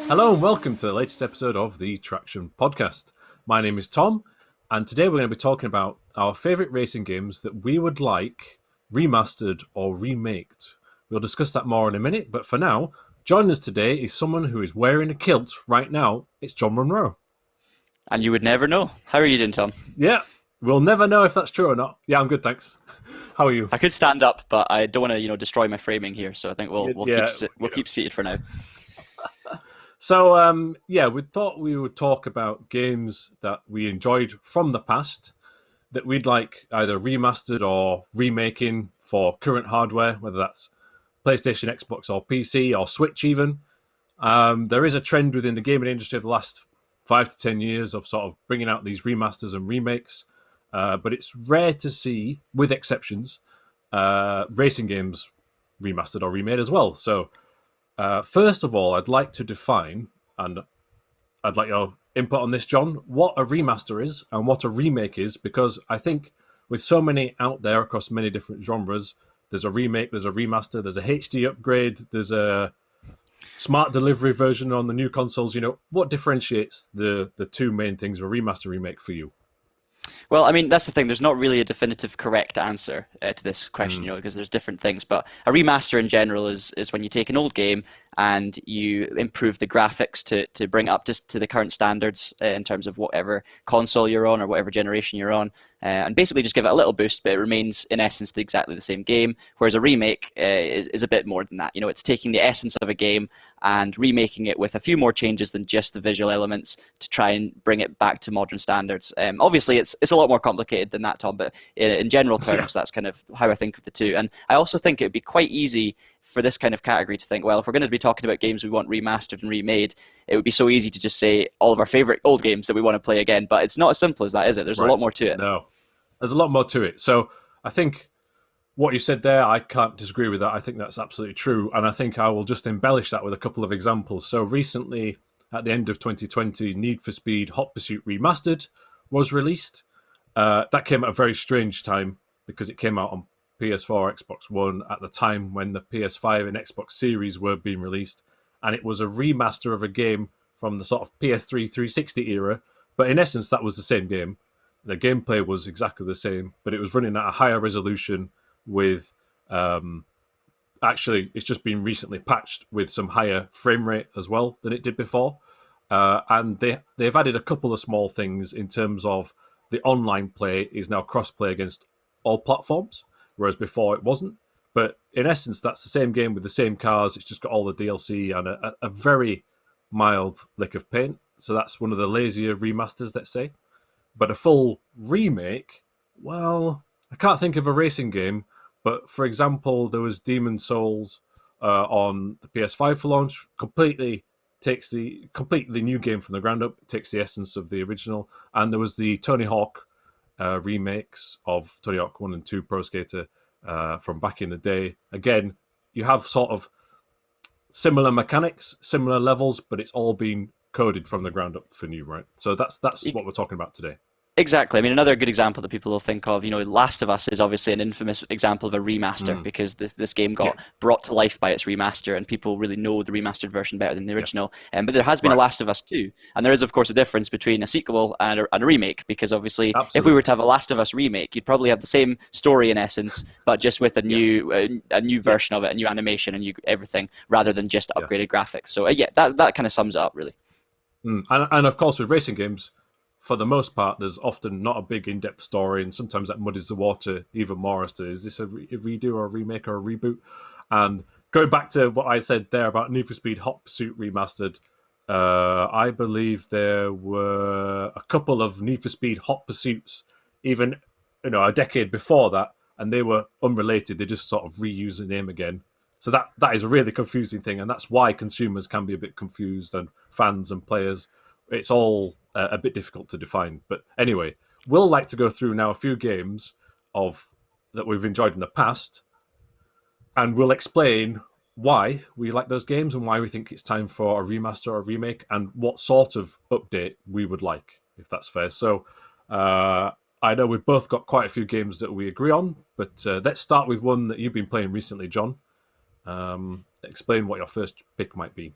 Hello and welcome to the latest episode of the Traxion podcast. My name is Tom, and today we're going to be talking about our favourite racing games that we would like remastered or remaked. We'll discuss that more in a minute, but for now, joining us today is someone who is wearing a kilt right now. It's John Munro. And you would never know. How are you doing, Tom? Yeah, we'll never know if that's true or not. Yeah, I'm good, thanks. How are you? I could stand up, but I don't want to, destroy my framing here. So I think we'll keep Yeah, we'll keep seated for now. So, we thought we would talk about games that we enjoyed from the past that we'd like either remastered or remaking for current hardware, whether that's PlayStation, Xbox, or PC, or Switch even. There is a trend within the gaming industry of the last 5 to 10 years of sort of bringing out these remasters and remakes, but it's rare to see, with exceptions, racing games remastered or remade as well. So, first of all, I'd like to define, and I'd like your input on this, John, what a remaster is and what a remake is, because I think with so many out there across many different genres, there's a remake, there's a remaster, there's a HD upgrade, there's a smart delivery version on the new consoles. What differentiates the two main things of a remaster remake for you? Well, I mean, that's the thing. There's not really a definitive correct answer to this question, Mm, because there's different things. But a remaster in general is when you take an old game and you improve the graphics to bring it up to the current standards in terms of whatever console you're on or whatever generation you're on, and basically just give it a little boost, but it remains in essence exactly the same game. Whereas a remake is a bit more than that. It's taking the essence of a game and remaking it with a few more changes than just the visual elements to try and bring it back to modern standards. Obviously, it's a lot more complicated than that, Tom, but in general yeah, terms, that's kind of how I think of the two. And I also think it would be quite easy for this kind of category to think, well, if we're going to be talking about games we want remastered and remade, it would be so easy to just say all of our favorite old games that we want to play again. But it's not as simple as that, is it? There's a right. lot more to it. No, there's a lot more to it. So I think what you said there, I can't disagree with that. I think that's absolutely true. And I think I will just embellish that with a couple of examples. So recently, at the end of 2020, Need for Speed Hot Pursuit Remastered was released. That came at a very strange time because it came out on PS4, Xbox One at the time when the PS5 and Xbox Series were being released. And it was a remaster of a game from the sort of PS3 360 era. But in essence, that was the same game. The gameplay was exactly the same, but it was running at a higher resolution with actually it's just been recently patched with some higher frame rate as well than it did before. And they've added a couple of small things in terms of the online play is now cross-play against all platforms, whereas before it wasn't. But in essence, that's the same game with the same cars. It's just got all the DLC and a very mild lick of paint. So that's one of the lazier remasters, let's say. But a full remake, well, I can't think of a racing game. But for example, there was Demon Souls on the PS5 for launch. Takes the completely new game from the ground up. Takes the essence of the original. And there was the Tony Hawk remakes of Tony Hawk 1 and 2 Pro Skater from back in the day. Again, you have sort of similar mechanics, similar levels, but it's all been coded from the ground up for new, right? So that's what we're talking about today. Exactly. I mean, another good example that people will think of, Last of Us is obviously an infamous example of a remaster Mm, because this game yeah, got brought to life by its remaster, and people really know the remastered version better than the yeah, original. But there has been a right, Last of Us 2, and there is, of course, a difference between a sequel and a remake because obviously, if we were absolutely, to have a Last of Us remake, you'd probably have the same story in essence, but just with yeah, a new yeah, version of it, a new animation, and new everything, rather than just yeah. upgraded graphics. So yeah, that kind of sums it up really. And of course, with racing games, for the most part, there's often not a big in-depth story, and sometimes that muddies the water even more as to is this a redo or a remake or a reboot. And going back to what I said there about Need for Speed Hot Pursuit Remastered, I believe there were a couple of Need for Speed Hot Pursuits, even a decade before that, and they were unrelated. They just sort of reused the name again. So that is a really confusing thing, and that's why consumers can be a bit confused, and fans and players. It's all a bit difficult to define. But anyway, we'll like to go through now a few games of that we've enjoyed in the past, and we'll explain why we like those games and why we think it's time for a remaster or a remake, and what sort of update we would like, if that's fair. So I know we've both got quite a few games that we agree on, but let's start with one that you've been playing recently, John. Explain what your first pick might be.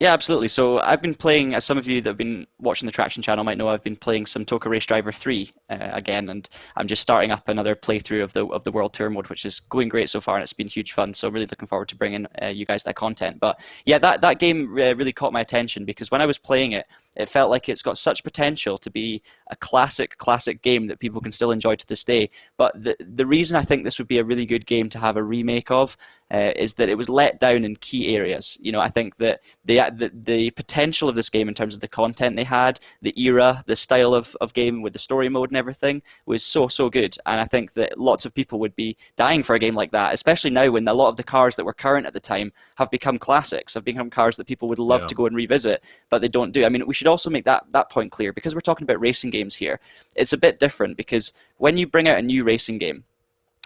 Yeah, absolutely. So I've been playing, as some of you that have been watching the Traxion channel might know, I've been playing some Toka Race Driver 3 again, and I'm just starting up another playthrough of the World Tour mode, which is going great so far, and it's been huge fun. So I'm really looking forward to bringing you guys that content. But yeah, that game really caught my attention because when I was playing it, it felt like it's got such potential to be a classic game that people can still enjoy to this day. But the reason I think this would be a really good game to have a remake of is that it was let down in key areas. You know, I think that the potential of this game in terms of the content they had, the era, the style of game with the story mode and everything was so good. And I think that lots of people would be dying for a game like that, especially now when a lot of the cars that were current at the time have become classics, have become cars that people would love Yeah, to go and revisit, but they don't do. I mean, we should also make that point clear because we're talking about racing games here. It's a bit different because when you bring out a new racing game,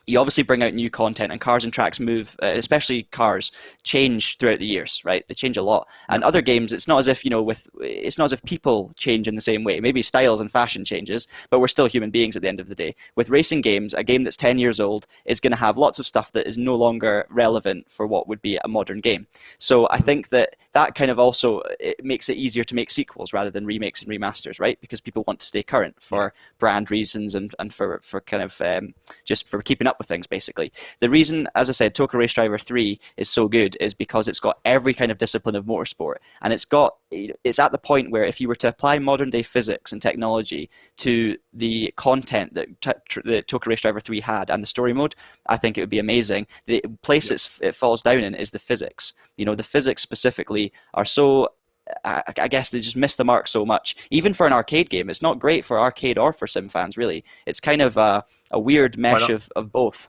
you obviously bring out new content, and cars and tracks move, especially cars, change throughout the years, right? They change a lot. yeah, And other games, it's not as if, it's not as if people change in the same way. Maybe styles and fashion changes, but we're still human beings at the end of the day. With racing games, a game that's 10 years old is going to have lots of stuff that is no longer relevant for what would be a modern game. So I mhm, think that kind of also it makes it easier to make sequels rather than remakes and remasters, right? Because people want to stay current yeah, for brand reasons and for kind of just for keeping up with things, basically. The reason, as I said, Toka Race Driver 3 is so good is because it's got every kind of discipline of motorsport. And it's at the point where if you were to apply modern day physics and technology to the content that Toka Race Driver 3 had and the story mode, I think it would be amazing. The place yeah. it falls down in is the physics. You know, the physics specifically are so I guess they just miss the mark so much. Even for an arcade game, it's not great for arcade or for sim fans, really. It's kind of a weird Why mesh not? of both.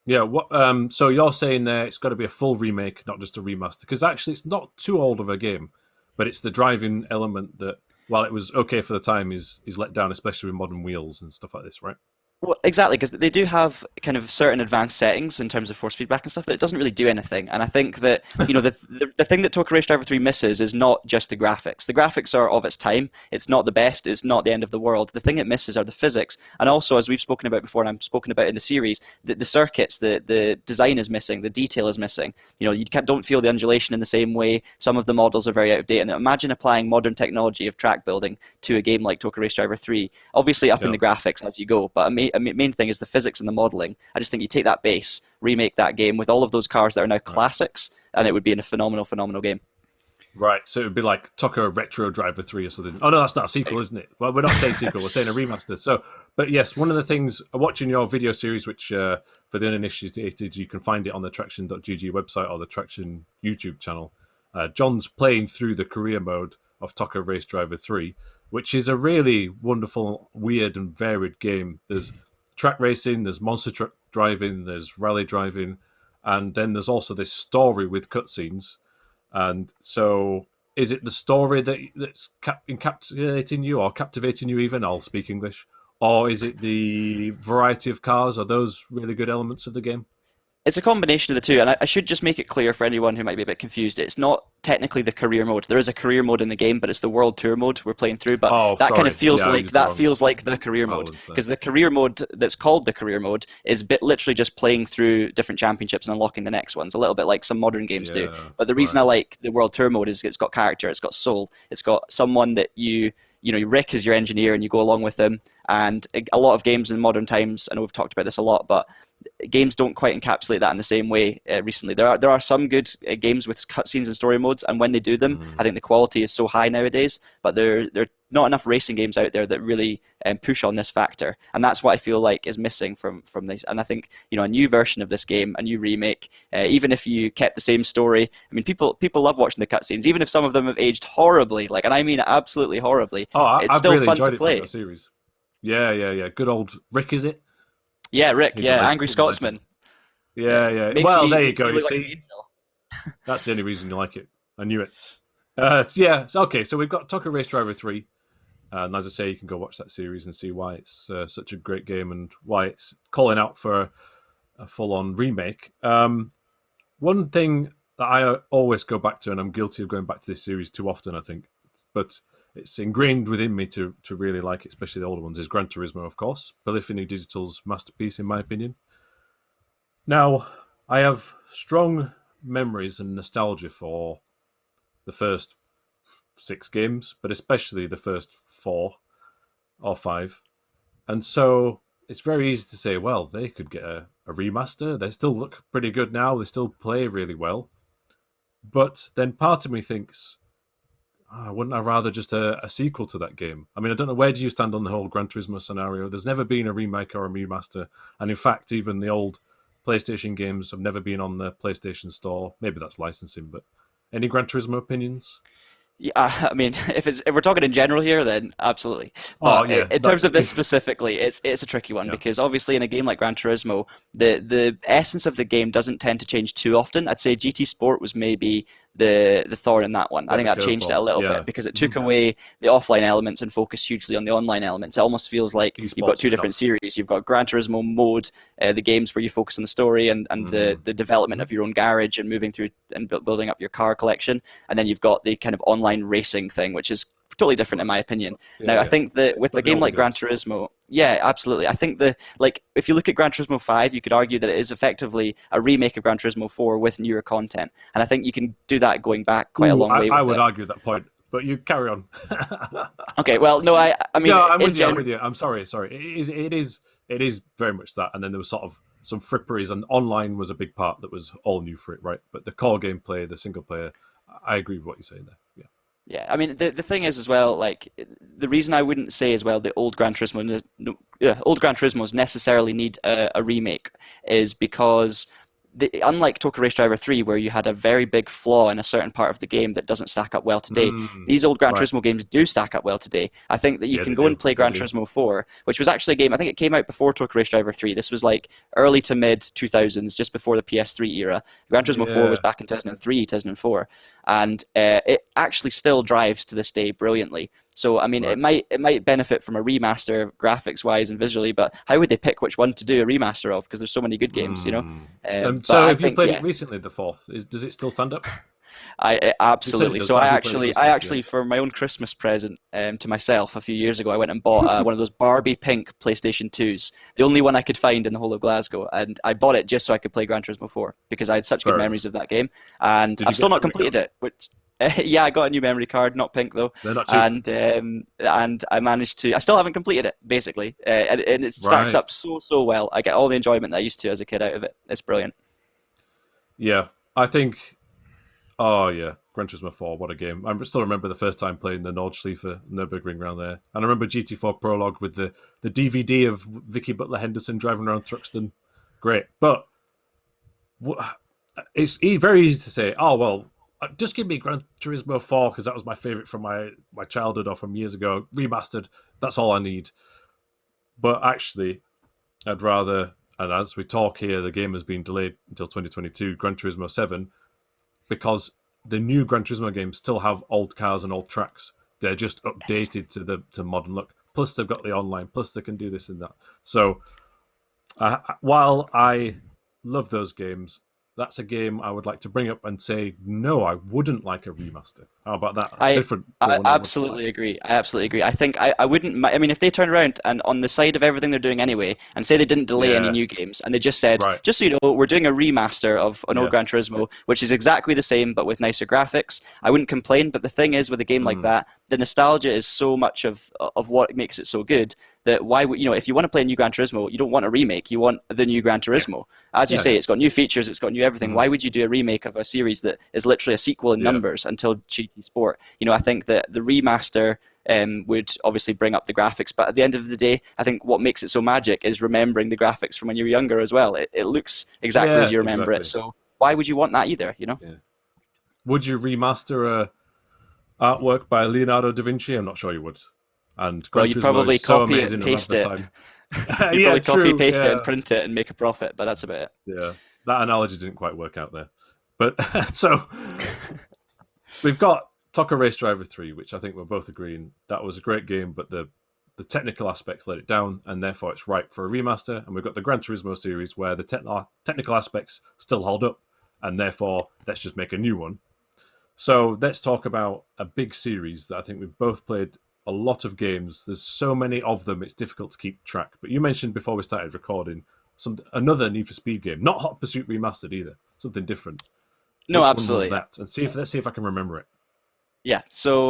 Yeah. What? So you're saying there it's got to be a full remake, not just a remaster, because actually it's not too old of a game, but it's the driving element that, while it was okay for the time, is let down, especially with modern wheels and stuff like this, right? Well, exactly, because they do have kind of certain advanced settings in terms of force feedback and stuff, but it doesn't really do anything. And I think that, the thing that Toka Race Driver 3 misses is not just the graphics. The graphics are of its time. It's not the best. It's not the end of the world. The thing it misses are the physics. And also, as we've spoken about before, and I've spoken about in the series, the circuits, the design is missing, the detail is missing. You know, don't feel the undulation in the same way. Some of the models are very out of date. And imagine applying modern technology of track building to a game like Toka Race Driver 3. Obviously, up in Yeah. the graphics as you go, but main thing is the physics and the modeling. I just think you take that base, remake that game with all of those cars that are now Right. classics, and it would be a phenomenal game. Right. So it would be like Tucker Retro Driver 3 or something. Oh, no, that's not a sequel, isn't it? Well, we're not saying sequel, we're saying a remaster. So, but yes, one of the things, watching your video series, which for the uninitiated, you can find it on the Traxion.gg website or the Traxion YouTube channel. John's playing through the career mode of Tucker Race Driver 3, which is a really wonderful, weird, and varied game. There's track racing, there's monster truck driving, there's rally driving, and then there's also this story with cutscenes. And so, is it the story that's encapsulating you or captivating you? Even I'll speak English, or is it the variety of cars? Are those really good elements of the game? It's a combination of the two, and I should just make it clear for anyone who might be a bit confused. It's not technically the career mode. There is a career mode in the game, but it's the World Tour mode we're playing through. But Oh, that kind of sorry, feels yeah, I like used the wrong the career mode balance there. because the career mode that's called the career mode is literally just playing through different championships and unlocking the next ones, a little bit like some modern games do. Yeah, But the reason right. I like the World Tour mode is it's got character, it's got soul, it's got someone that Rick is your engineer and you go along with him. And a lot of games in modern times, I know we've talked about this a lot, but games don't quite encapsulate that in the same way recently. There are some good games with cutscenes and story modes, and when they do them, I Mm, think the quality is so high nowadays. But there are not enough racing games out there that really push on this factor, and that's what I feel like is missing from this. And I think a new version of this game, a new remake, even if you kept the same story, I mean, people love watching the cutscenes, even if some of them have aged horribly, like, and I mean absolutely horribly. Oh, It's I've still really fun to enjoyed it from your play. series. Yeah, yeah, yeah. Good old Rick, is it? Yeah, Rick. He's a Yeah, legend. Angry He's a legend. Scotsman. Yeah, yeah. Makes Well, me there you makes go. me You look like an see, angel. that's the only reason you like it. I knew it. Yeah. Okay. So we've got Tucker Race Driver 3. And as I say, you can go watch that series and see why it's such a great game and why it's calling out for a full-on remake. One thing that I always go back to, and I'm guilty of going back to this series too often, I think, but it's ingrained within me to really like it, especially the older ones, is Gran Turismo, of course. Polyphony Digital's masterpiece, in my opinion. Now, I have strong memories and nostalgia for the first 6 games, but especially the first 4 or 5. And so it's very easy to say, well, they could get a remaster. They still look pretty good now. They still play really well. But then part of me thinks, wouldn't I rather just a sequel to that game? I mean, I don't know, where do you stand on the whole Gran Turismo scenario? There's never been a remake or a remaster. And in fact, even the old PlayStation games have never been on the PlayStation Store. Maybe that's licensing, but any Gran Turismo opinions? Yeah, I mean, if we're talking in general here, then absolutely. Oh, But yeah. in terms of this specifically, it's a tricky one Yeah. because obviously in a game like Gran Turismo, the essence of the game doesn't tend to change too often. I'd say GT Sport was maybe the thorn in that one. I think that changed it a little bit because it took away the offline elements and focused hugely on the online elements. It almost feels like you've got two different series. You've got Gran Turismo mode, the games where you focus on the story and the development of your own garage and moving through and building up your car collection, and then you've got the kind of online racing thing, which is totally different in my opinion. Now, I think that with a game like Gran Turismo, yeah, absolutely. I think if you look at Gran Turismo 5, you could argue that it is effectively a remake of Gran Turismo 4 with newer content. And I think you can do that going back quite a long way with I would argue that point, but you carry on. Okay, well, no, I mean, no, I'm with you. I'm sorry. It is very much that. And then there was sort of some fripperies, and online was a big part that was all new for it, right? But the core gameplay, the single player, I agree with what you're saying there. Yeah. Yeah, I mean the thing is as well, like the reason I wouldn't say as well the old Gran Turismos necessarily need a remake is because unlike Tokyo Race Driver 3, where you had a very big flaw in a certain part of the game that doesn't stack up well today, these old Gran Turismo games do stack up well today. I think that you can go and play Gran Turismo 4, which was actually a game, I think it came out before Tokyo Race Driver 3. This was like early to mid 2000s, just before the PS3 era. Gran Turismo 4 was back in 2003, 2004, and it actually still drives to this day brilliantly. So I mean, it might benefit from a remaster, graphics wise and visually, but how would they pick which one to do a remaster of? Because there's so many good games, you know. So have you played it recently? The 4th, does it still stand up? I absolutely. So I actually, yeah. for my own Christmas present to myself a few years ago, I went and bought one of those Barbie pink PlayStation 2s, the only one I could find in the whole of Glasgow, and I bought it just so I could play Gran Turismo 4 because I had such good memories of that game, and I've still not completed it, which. Yeah, I got a new memory card, not pink though. They're not cheap. And I managed to. I still haven't completed it, basically, and it stacks up so well. I get all the enjoyment that I used to as a kid out of it. It's brilliant. Yeah, I think. Oh yeah, Gran Turismo 4, what a game! I still remember the first time playing the Nordschleife Nürburgring around there, and I remember GT4 Prologue with the DVD of Vicky Butler Henderson driving around Thruxton. Great, but it's very easy to say, oh well. Just give me Gran Turismo 4 because that was my favourite from my childhood or from years ago. Remastered, that's all I need. But actually, I'd rather, and as we talk here, the game has been delayed until 2022, Gran Turismo 7, because the new Gran Turismo games still have old cars and old tracks. They're just updated to modern look. Plus, they've got the online. Plus, they can do this and that. So, while I love those games, that's a game I would like to bring up and say, no, I wouldn't like a remaster. How about that? I absolutely agree. I absolutely agree. I think I wouldn't. I mean, if they turn around and on the side of everything they're doing anyway, and say they didn't delay any new games, and they just said, just so you know, we're doing a remaster of an old Gran Turismo, which is exactly the same but with nicer graphics, I wouldn't complain. But the thing is, with a game like that, the nostalgia is so much of what makes it so good that why would if you want to play a new Gran Turismo, you don't want a remake, you want the new Gran Turismo. As you say, it's got new features, it's got new everything. Why would you do a remake of a series that is literally a sequel in numbers until GT Sport? I think that the remaster would obviously bring up the graphics, but at the end of the day, I think what makes it so magic is remembering the graphics from when you were younger as well. It looks exactly as you remember it, so why would you want that either? Would you remaster a artwork by Leonardo da Vinci? I'm not sure you would. And you'd probably copy it and paste it. You'd probably copy, paste it, and print it and make a profit, but that's about it. Yeah, that analogy didn't quite work out there. But so we've got Tokyo Race Driver 3, which I think we're both agreeing that was a great game, but the technical aspects let it down, and therefore it's ripe for a remaster. And we've got the Gran Turismo series where the technical aspects still hold up, and therefore let's just make a new one. So let's talk about a big series that I think we've both played a lot of games. There's so many of them, it's difficult to keep track. But you mentioned before we started recording another Need for Speed game, not Hot Pursuit Remastered either, something different. No, Which absolutely. one was that? And let's see if I can remember it. Yeah, so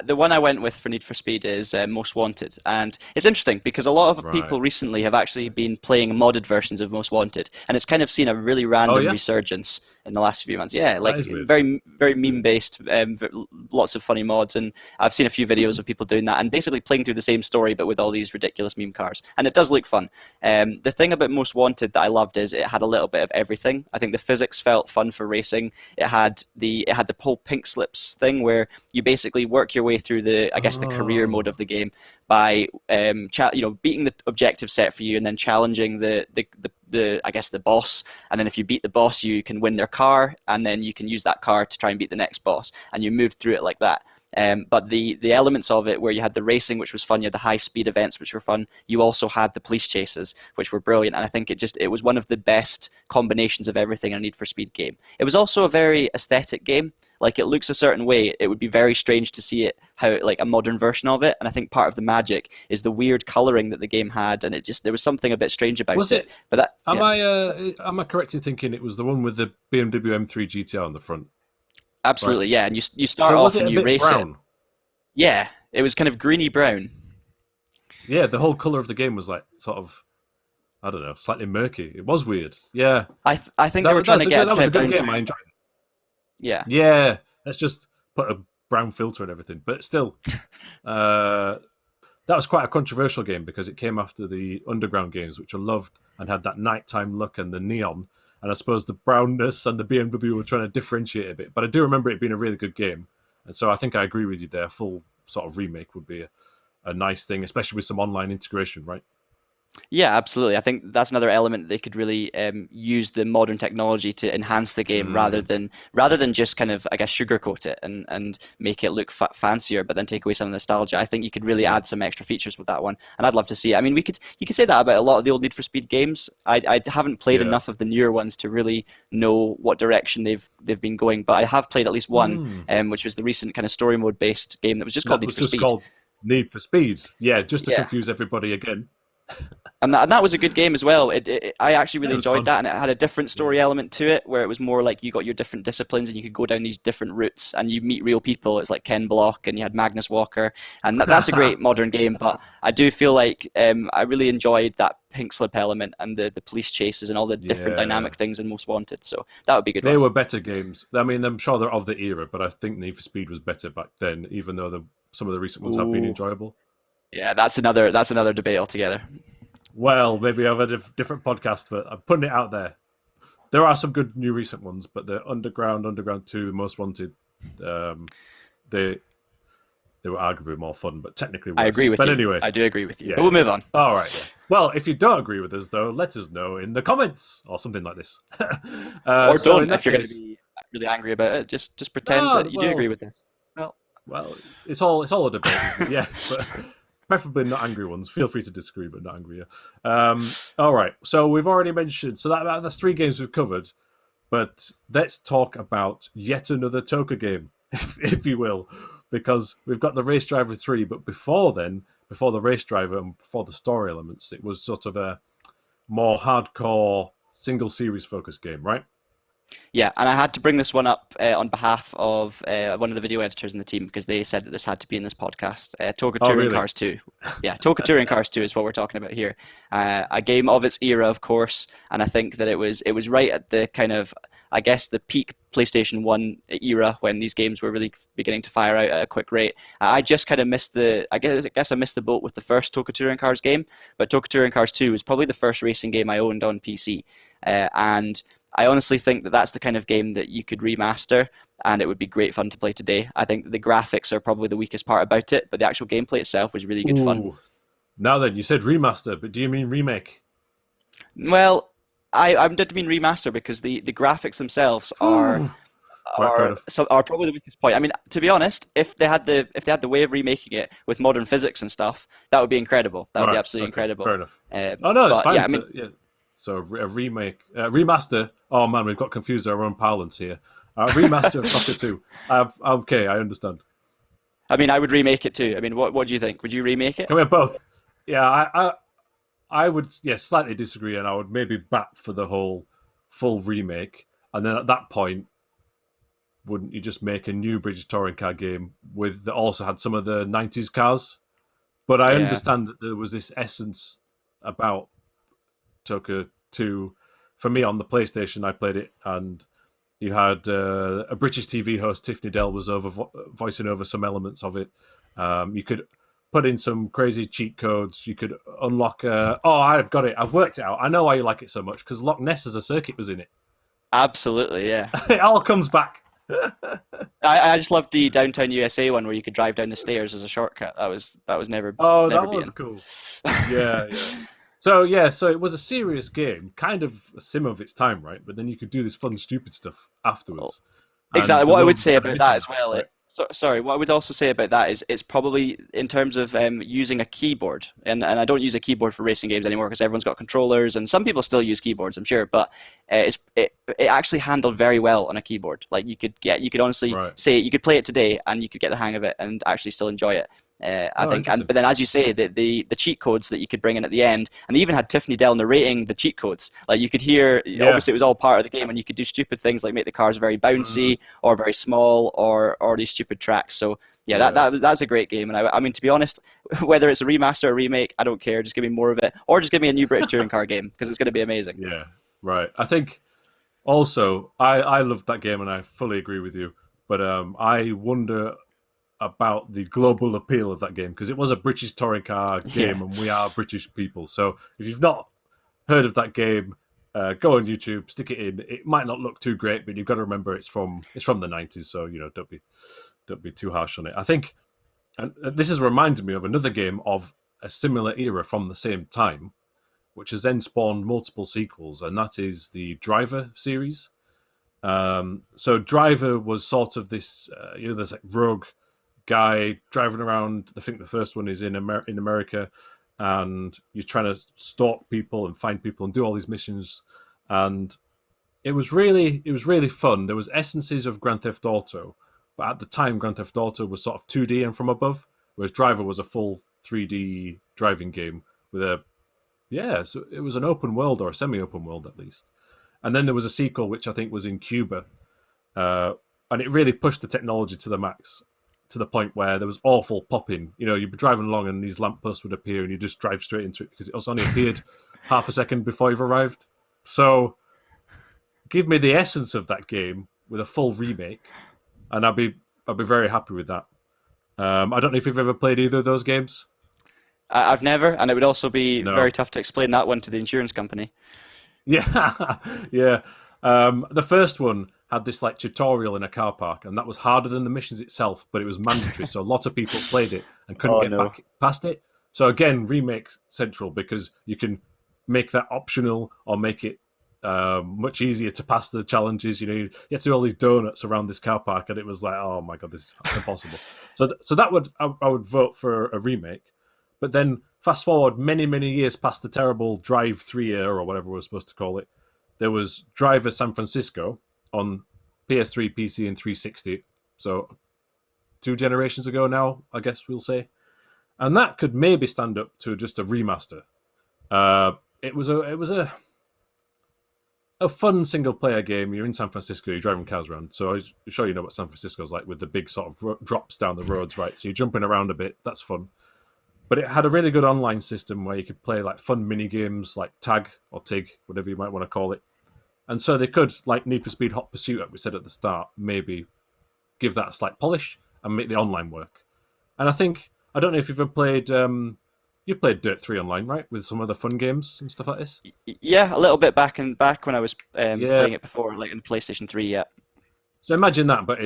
the one I went with for Need for Speed is Most Wanted, and it's interesting because a lot of Right. people recently have actually been playing modded versions of Most Wanted, and it's kind of seen a really Oh random yeah, resurgence in the last few months. Yeah, that like is weird. very meme based, lots of funny mods, and I've seen a few videos of people doing that and basically playing through the same story but with all these ridiculous meme cars, and it does look fun. The thing about Most Wanted that I loved is it had a little bit of everything. I think the physics felt fun for racing. It had the whole pink slips thing where you basically work your way through the career mode Oh, of the game by beating the objective set for you and then challenging the boss, and then if you beat the boss you can win their car and then you can use that car to try and beat the next boss, and you move through it like that. But the elements of it where you had the racing, which was fun, you had the high speed events, which were fun. You also had the police chases, which were brilliant. And I think it was one of the best combinations of everything in a Need for Speed game. It was also a very aesthetic game. Like it looks a certain way. It would be very strange to see it how like a modern version of it. And I think part of the magic is the weird coloring that the game had, and there was something a bit strange about was it. it? But that Am yeah, I am I correct in thinking it was the one with the BMW M3 GTR on the front, right? absolutely yeah. And you start So was off it and a you bit race it. brown? Yeah, it was kind of greeny brown. Yeah, the whole color of the game was like sort of, I don't know, slightly murky. It was weird. Yeah, I think they were trying that's to a get good it that kind was a of good down to game. I enjoyed it. yeah. Yeah, let's just put a brown filter and everything. But still, uh, that was quite a controversial game because it came after the Underground games, which I loved and had that nighttime look and the neon. And I suppose the brownness and the BMW were trying to differentiate a bit. But I do remember it being a really good game. And so I think I agree with you there. Full sort of remake would be a nice thing, especially with some online integration, right? Yeah, absolutely. I think that's another element they could really use the modern technology to enhance the game Mm, rather than just kind of I guess sugarcoat it and make it look fancier, but then take away some of the nostalgia. I think you could really yeah. add some extra features with that one, and I'd love to see it. I mean, you could say that about a lot of the old Need for Speed games. I haven't played Yeah. enough of the newer ones to really know what direction they've been going, but I have played at least one, Mm. which was the recent kind of story mode based game that was just called That Need was for just Speed. called Need for Speed. Yeah, just to Yeah. confuse everybody again. And that was a good game as well. I actually Yeah, really it was enjoyed fun. that, and it had a different Yeah. story element to it, where it was more like you got your different disciplines and you could go down these different routes, and you meet real people. It's like Ken Block, and you had Magnus Walker, and that's a great modern game. But I do feel like I really enjoyed that pink slip element and the police chases and all the different Yeah. dynamic things in Most Wanted. So that would be a good They one. were better games. I mean, I'm sure they're of the era, but I think Need for Speed was better back then, even though some of the recent ones have been Ooh, enjoyable. yeah, that's another debate altogether. Well, maybe I've had a different podcast, but I'm putting it out there. There are some good new recent ones, but the Underground 2, Most Wanted, um, they they were arguably more fun, but technically I agree worse. with But you. anyway, I do agree with you. yeah, But we'll yeah, move yeah. on. All right, yeah. Well, if you don't agree with us, though, let us know in the comments or something like this. Or So don't in if that you're going to case, be really angry about it. Just pretend no, that you do agree with this. Well, well, it's all a debate, isn't it? Yeah, but preferably not angry ones. Feel free to disagree, but not angry. Yeah. All right. So we've already mentioned. So that's three games we've covered. But let's talk about yet another Toka game, if you will, because we've got the Race Driver 3. But before then, before the Race Driver and before the story elements, it was sort of a more hardcore single series focused game, right? yeah, and I had to bring this one up on behalf of one of the video editors in the team because they said that this had to be in this podcast. Toka Oh, Touring really? Cars 2. Yeah, Toka Touring Cars 2 is what we're talking about here. A game of its era, of course, and I think that it was right at the kind of I guess the peak PlayStation 1 era when these games were really beginning to fire out at a quick rate. I just kind of missed I guess I missed the boat with the first Toka Touring Cars game, but Toka Touring Cars 2 was probably the first racing game I owned on PC. And I honestly think that that's the kind of game that you could remaster and it would be great fun to play today. I think the graphics are probably the weakest part about it, but the actual gameplay itself was really good fun. Ooh. Now then, you said remaster, but do you mean remake? Well, I didn't mean remaster because the graphics themselves are Right, fair are enough. so are probably the weakest point. I mean, to be honest, if they had the way of remaking it with modern physics and stuff, that would be incredible. That would be Right, absolutely okay, fair incredible. enough. Oh no, it's But yeah, fine I mean, to yeah. So a remake, remaster. Oh man, we've got confused our own parlance here. Remaster of Soccer 2. Okay, I understand. I would remake it too. I mean, what do you think? Would you remake it? Can we have both? Yeah, I would slightly disagree, and I would maybe bat for the whole full remake, and then at that point, wouldn't you just make a new British touring car game with that also had some of the '90s cars? But I Yeah, understand that there was this essence about Toka 2. For me, on the PlayStation, I played it, and you had a British TV host, Tiffany Dell, was voicing over some elements of it. You could put in some crazy cheat codes. You could unlock. Oh, I've got it. I've worked it out. I know why you like it so much because Loch Ness as a circuit was in it. absolutely. Yeah, It all comes back. I just loved the Downtown USA one where you could drive down the stairs as a shortcut. That was never Oh, never that was beaten. cool. Yeah, yeah. So it was a serious game, kind of a sim of its time, right? But then you could do this fun, stupid stuff afterwards, and Exactly. there What were I would loads of say about that animation as in it, well, right? sorry, what I would also say about that is it's probably in terms of using a keyboard, and I don't use a keyboard for racing games anymore because everyone's got controllers, and some people still use keyboards, I'm sure, but it actually handled very well on a keyboard. Like you could honestly Right. say you could play it today and you could get the hang of it and actually still enjoy it. I Oh, think, and interesting. but then as you say, the cheat codes that you could bring in at the end, and they even had Tiffany Dell narrating the cheat codes. Like you could hear, Yeah. obviously it was all part of the game, and you could do stupid things like make the cars very Mm, bouncy or very small or these stupid tracks. So yeah, yeah. that's a great game. And I mean, to be honest, whether it's a remaster or remake, I don't care. Just give me more of it, or just give me a new British touring car game because it's going to be amazing. Yeah. Right. I think also I loved that game, and I fully agree with you. But I wonder about the global appeal of that game because it was a British touring car Yeah. game, and we are British people. So if you've not heard of that game, go on YouTube, stick it in. It might not look too great, but you've got to remember it's from the '90s, so don't be too harsh on it. I think, and this has reminded me of another game of a similar era from the same time, which has then spawned multiple sequels, and that is the Driver series. So Driver was sort of this, there's like rogue guy driving around. I think the first one is in America, and you're trying to stalk people and find people and do all these missions. And it was really fun. There was essences of Grand Theft Auto, but at the time Grand Theft Auto was sort of 2D and from above, whereas Driver was a full 3D driving game with a so it was an open world or a semi-open world at least. And then there was a sequel which I think was in Cuba, uh, and it really pushed the technology to the max, to the point where there was awful popping. You'd be driving along and these lampposts would appear, and you just drive straight into it because it was only appeared half a second before you've arrived. So give me the essence of that game with a full remake, and I'd be very happy with that. I don't know if you've ever played either of those games. I've never, and it would also be very No. tough to explain that one to the insurance company. Yeah, yeah. The first one had this like tutorial in a car park, and that was harder than the missions itself, but it was mandatory. So a lot of people played it and couldn't Oh get no. back past it. So again, remake central because you can make that optional or make it much easier to pass the challenges. You have to do all these donuts around this car park, and it was like, oh my god, this is impossible. So that I would vote for a remake. But then fast forward many, many years past the terrible Drive 3 era or whatever we're supposed to call it, there was Driver San Francisco on PS3, PC, and 360. So 2 generations ago now, I guess we'll say. And that could maybe stand up to just a remaster. It was a fun single player game. You're in San Francisco, you're driving cars around. So I'm sure you know what San Francisco's like with the big sort of drops down the roads, right? So you're jumping around a bit. That's fun. But it had a really good online system where you could play like fun mini games like Tag or Tig, whatever you might want to call it. And so they could, like Need for Speed Hot Pursuit, like we said at the start, maybe give that a slight polish and make the online work. And I don't know if you've ever played, you've played Dirt 3 online, right? With some other fun games and stuff like this. Yeah, a little bit back when I was Yeah. playing it before, like in PlayStation 3. Yeah. So imagine that, but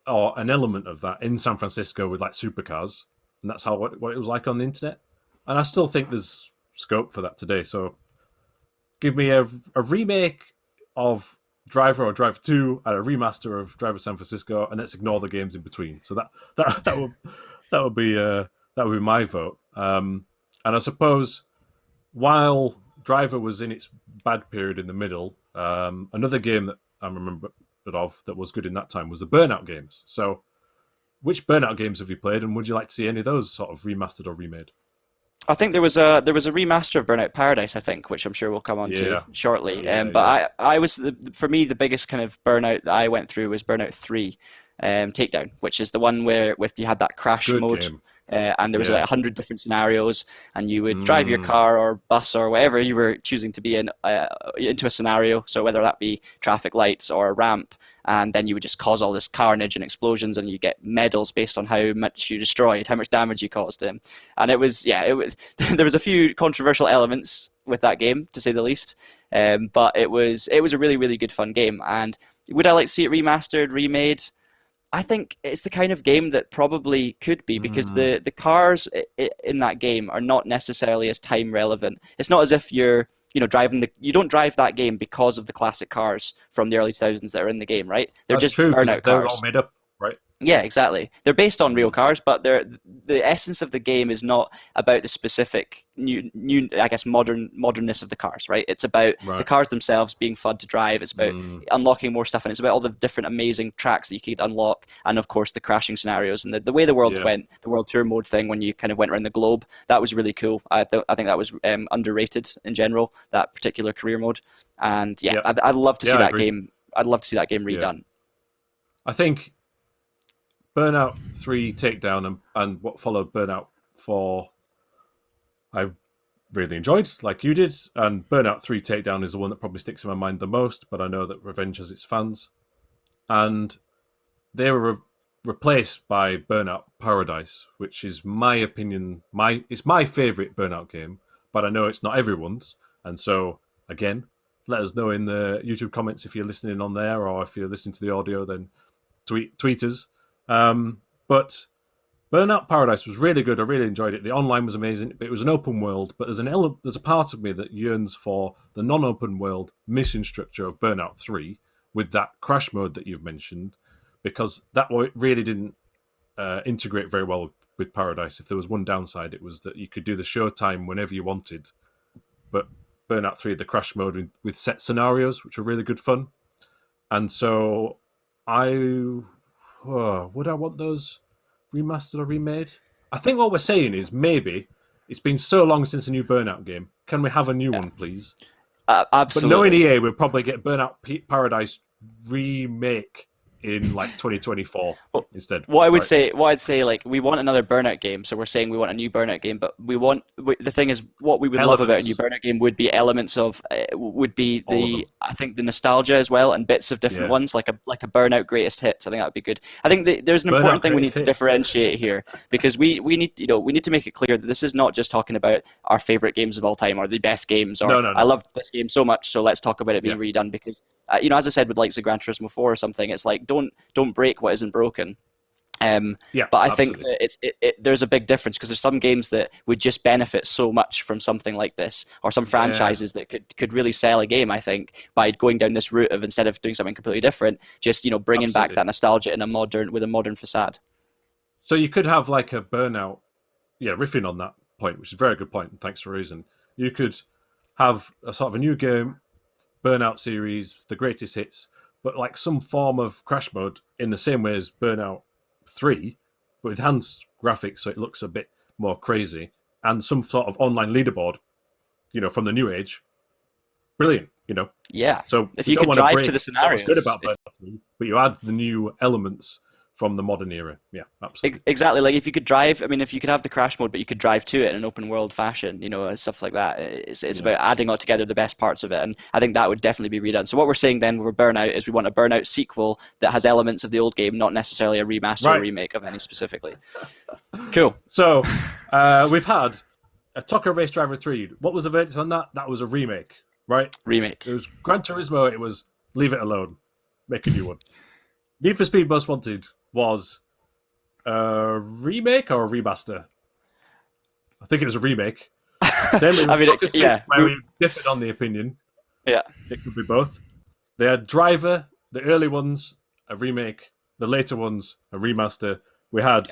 or an element of that in San Francisco with like supercars. And that's what it was like on the internet. And I still think there's scope for that today. So give me a remake of Driver or Driver 2 and a remaster of Driver San Francisco, and let's ignore the games in between. So that would be my vote. And I suppose while Driver was in its bad period in the middle, another game that I remember of that was good in that time was the Burnout games. So which Burnout games have you played, and would you like to see any of those sort of remastered or remade? I think there was a remaster of Burnout Paradise, I think, which I'm sure we'll come on to Yeah, shortly. yeah, But yeah. I was for me the biggest kind of Burnout that I went through was Burnout 3, Takedown, which is the one where with you had that crash Good mode, game. and there was like Yeah. 100 different scenarios, and you would drive your Mm, car or bus or whatever you were choosing to be in into a scenario. So whether that be traffic lights or a ramp, and then you would just cause all this carnage and explosions, and you get medals based on how much you destroyed, how much damage you caused. And it was yeah, it was there was a few controversial elements with that game to say the least, but it was a really really good fun game. And would I like to see it remastered, remade? I think it's the kind of game that probably could be because mm. the cars in that game are not necessarily as time relevant. It's not as if you're driving you don't drive that game because of the classic cars from the early 2000s that are in the game, right? They're That's just true because burnout they're all cars. made up, right? Yeah, exactly. They're based on real Mm, cars, but the essence of the game is not about the specific new I guess modernness of the cars, right? It's about the right. cars themselves being fun to drive. It's about Mm, unlocking more stuff, and it's about all the different amazing tracks that you could unlock, and of course the crashing scenarios and the way the world yeah, went, the world tour mode thing when you kind of went around the globe. That was really cool. I think that was underrated in general, that particular career mode. And yeah, yeah, I'd love to yeah. see I that agree. game. I'd love to see that game Yeah, redone. I think Burnout 3 Takedown and what followed Burnout 4, I really enjoyed, like you did. And Burnout 3 Takedown is the one that probably sticks in my mind the most, but I know that Revenge has its fans. And they were replaced by Burnout Paradise, which is my opinion. It's my favorite Burnout game, but I know it's not everyone's. And so, again, let us know in the YouTube comments if you're listening on there, or if you're listening to the audio, then tweet us. But Burnout Paradise was really good. I really enjoyed it. The online was amazing. It was an open world, but there's a part of me that yearns for the non-open world mission structure of Burnout 3 with that crash mode that you've mentioned, because that really didn't integrate very well with Paradise. If there was one downside, it was that you could do the showtime whenever you wanted, but Burnout 3 had the crash mode with set scenarios, which are really good fun. And so I would I want those remastered or remade? I think what we're saying is maybe it's been so long since a new Burnout game. Can we have a new Yeah, one, please? But knowing absolutely. EA, we'll probably get Burnout Paradise remake in like 2024 Well, instead, right? what I'd say, like we want another Burnout game, so we're saying we want a new Burnout game, but the thing is, what we would love about a new Elements, Burnout game would be elements of, would be all of them. I think the nostalgia as well, and bits of different Yeah. ones, like a Burnout Greatest Hits. I think that would be good. I think there's an important Burnout thing we greatest need to hits. differentiate here because we need we need to make it clear that this is not just talking about our favorite games of all time or the best games or No, no, I no. loved this game so much, so let's talk about it Yeah. being redone because. As I said with like the Gran Turismo 4 or something, it's like don't break what isn't broken. Um, Yeah, but I think absolutely. that there's a big difference because there's some games that would just benefit so much from something like this, or some Yeah, franchises that could really sell a game. I think by going down this route of instead of doing something completely different, just bringing back absolutely. that nostalgia in a modern with a modern facade. So you could have like a Burnout, yeah, riffing on that point, which is a very good point, and thanks for raising. You could have a sort of a new game, Burnout series, the greatest hits, but like some form of crash mode in the same way as Burnout 3, but with enhanced graphics so it looks a bit more crazy, and some sort of online leaderboard, from the new age. Brilliant. Yeah, So if we you don't could want to drive to break the what was good scenarios, about Burnout 3, but you add the new elements from the modern era. Yeah, absolutely. Exactly. Like if you could drive, I mean, if you could have the crash mode, but you could drive to it in an open world fashion, and stuff like that. It's Yeah. about adding all together the best parts of it, and I think that would definitely be redone. So what we're saying then with Burnout is we want a Burnout sequel that has elements of the old game, not necessarily a remaster or Right. remake of any specifically. Cool. So we've had a Tucker Race Driver 3. What was the verdict on that? That was a remake, right? Remake. It was Gran Turismo. It was leave it alone, make a new one. Need for Speed Most Wanted was a remake or a remaster? I think it was a remake. Then we I have mean, Tucker 2, yeah, where we differed on the opinion. yeah. It could be both. They had Driver, the early ones, a remake, the later ones, a remaster. We had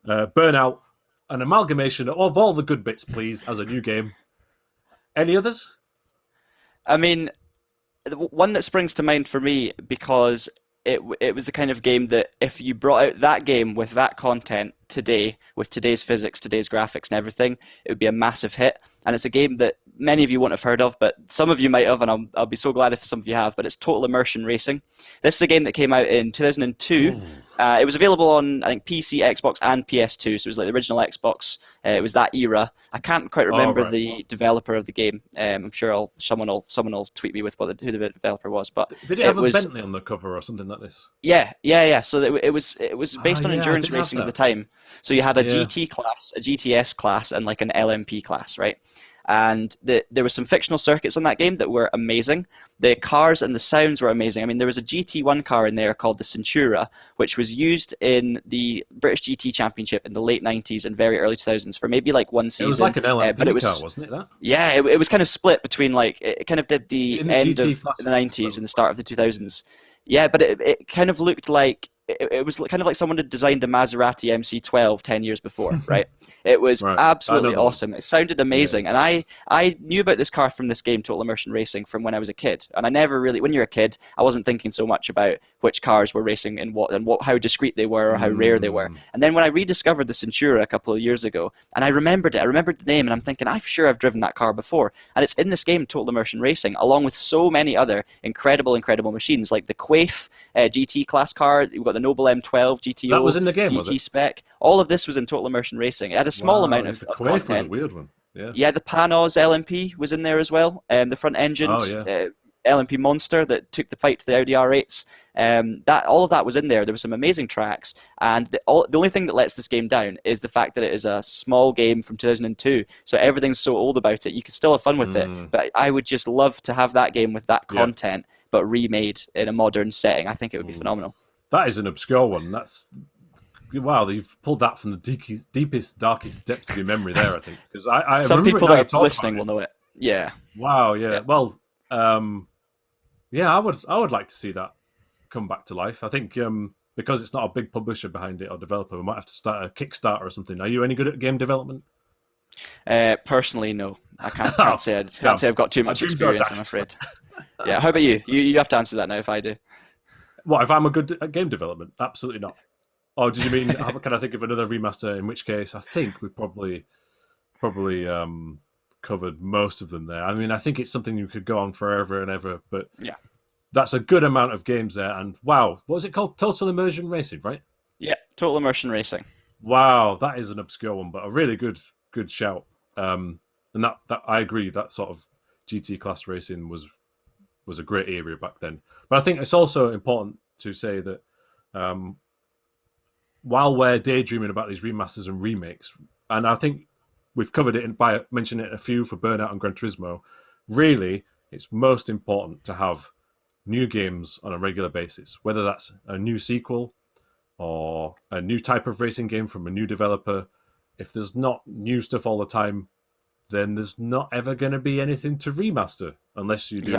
Burnout, an amalgamation of all the good bits, please, as a new game. Any others? I mean, the one that springs to mind for me because it was the kind of game that if you brought out that game with that content today with today's physics, today's graphics, and everything, it would be a massive hit. And it's a game that many of you won't have heard of, but some of you might have, and I'll be so glad if some of you have. But it's Total Immersion Racing. This is a game that came out in 2002. It was available on, I think, PC, Xbox, and PS2. So it was like the original Xbox. It was that era. I can't quite remember the developer of the game. I'm sure someone will tweet me with who the developer was. But did it have a Bentley on the cover or something like this? Yeah. So it was based on endurance racing of the time. So you had a GT class, a GTS class, and like an LMP class, right? And there were some fictional circuits on that game that were amazing. The cars and the sounds were amazing. I mean, there was a GT1 car in there called the Centura, which was used in the British GT Championship in the late 90s and very early 2000s for maybe like one season. It was like an LMP car, wasn't it, that? Yeah, it was kind of split between like, it kind of did the end of the 90s and the start of the 2000s. Yeah, but it kind of looked like, it was kind of like someone had designed a Maserati MC12 10 years before, right? It was absolutely awesome. It sounded amazing. And I knew about this car from this game, Total Immersion Racing, from when I was a kid. And I never really, when you're a kid, I wasn't thinking so much about which cars were racing and how discreet they were or how rare they were. And then when I rediscovered the Centura a couple of years ago, and I remembered the name, and I'm thinking, I'm sure I've driven that car before. And it's in this game, Total Immersion Racing, along with so many other incredible machines, like the Quaife GT class car. You've got the Noble M12 GTO. That was in the game, GT was it? spec. All of this was in Total Immersion Racing. It had a small amount of content. Was a weird one. Yeah, the Panos LMP was in there as well. The front engined LMP monster that took the fight to the Audi R8s. All of that was in there. There were some amazing tracks, and the only thing that lets this game down is the fact that it is a small game from 2002. So everything's so old about it. You can still have fun with it, but I would just love to have that game with that content, but remade in a modern setting. I think it would be phenomenal. That is an obscure one. Wow, you've pulled that from the deepest, darkest depths of your memory there, I think. Because I some people that are listening will know it. Yeah. Wow. Yeah. Well, I would like to see that come back to life. I think because it's not a big publisher behind it or developer, we might have to start a Kickstarter or something. Are you any good at game development? Personally, no. I can't say I've got too much experience, I'm afraid. Yeah. How about you? You have to answer that now if I do. What, if I'm a good at game development? Absolutely not. Oh, did you mean, can I think of another remaster, in which case I think we probably covered most of them there. I mean, I think it's something you could go on forever and ever, but that's a good amount of games there. And wow, what was it called? Total Immersion Racing, right? Yeah, Total Immersion Racing. Wow, that is an obscure one, but a really good shout. And that I agree, that sort of GT class racing was a great area back then. But I think it's also important to say that while we're daydreaming about these remasters and remakes, and I think we've covered it by mentioning it a few for Burnout and Gran Turismo, really, it's most important to have new games on a regular basis, whether that's a new sequel or a new type of racing game from a new developer. If there's not new stuff all the time, then there's not ever going to be anything to remaster unless you do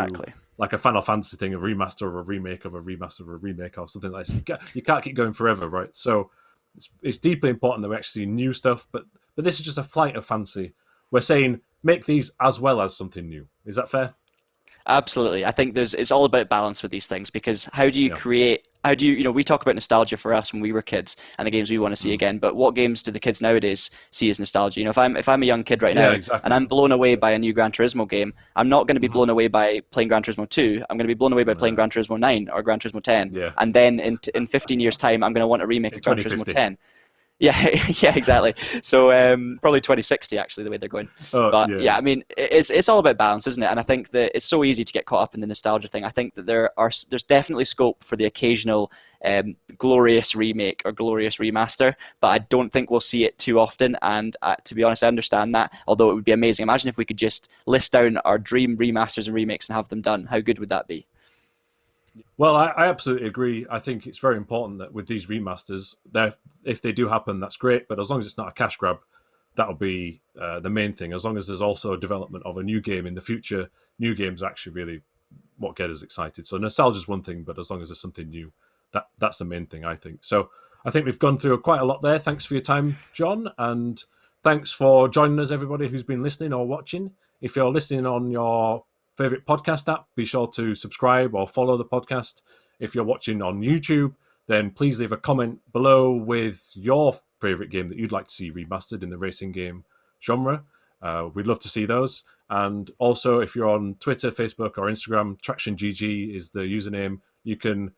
like a Final Fantasy thing, a remaster or a remake of a remaster or a remake or something like that. You can't keep going forever, right? So it's deeply important that we actually see new stuff, but this is just a flight of fancy. We're saying make these as well as something new. Is that fair? Absolutely. I think it's all about balance with these things, because how do you we talk about nostalgia for us when we were kids and the games we want to see again, but what games do the kids nowadays see as nostalgia? If I'm a young kid right now and I'm blown away by a new Gran Turismo game, I'm not going to be blown away by playing Gran Turismo 2. I'm going to be blown away by playing Gran Turismo 9 or Gran Turismo 10. Yeah. And then in 15 years' time, I'm going to want a remake of Gran Turismo 10. Yeah, exactly. So probably 2060, actually, the way they're going. I mean, it's all about balance, isn't it? And I think that it's so easy to get caught up in the nostalgia thing. I think that there's definitely scope for the occasional glorious remake or glorious remaster, but I don't think we'll see it too often. And to be honest, I understand that, although it would be amazing. Imagine if we could just list down our dream remasters and remakes and have them done. How good would that be? Well, I absolutely agree. I think it's very important that with these remasters, if they do happen, that's great. But as long as it's not a cash grab, that'll be the main thing. As long as there's also a development of a new game in the future, new games are actually really what get us excited. So nostalgia is one thing, but as long as there's something new, that's the main thing, I think. So I think we've gone through quite a lot there. Thanks for your time, John. And thanks for joining us, everybody who's been listening or watching. If you're listening on your favorite podcast app, be sure to subscribe or follow the podcast. If you're watching on YouTube, then please leave a comment below with your favourite game that you'd like to see remastered in the racing game genre. We'd love to see those. And also, if you're on Twitter, Facebook, or Instagram, TraxionGG is the username. You can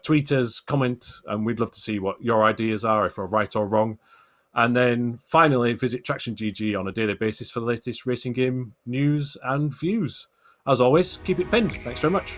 tweet us, comment, and we'd love to see what your ideas are, if we're right or wrong. And then finally, visit TraxionGG on a daily basis for the latest racing game news and views. As always, keep it pinned. Thanks very much.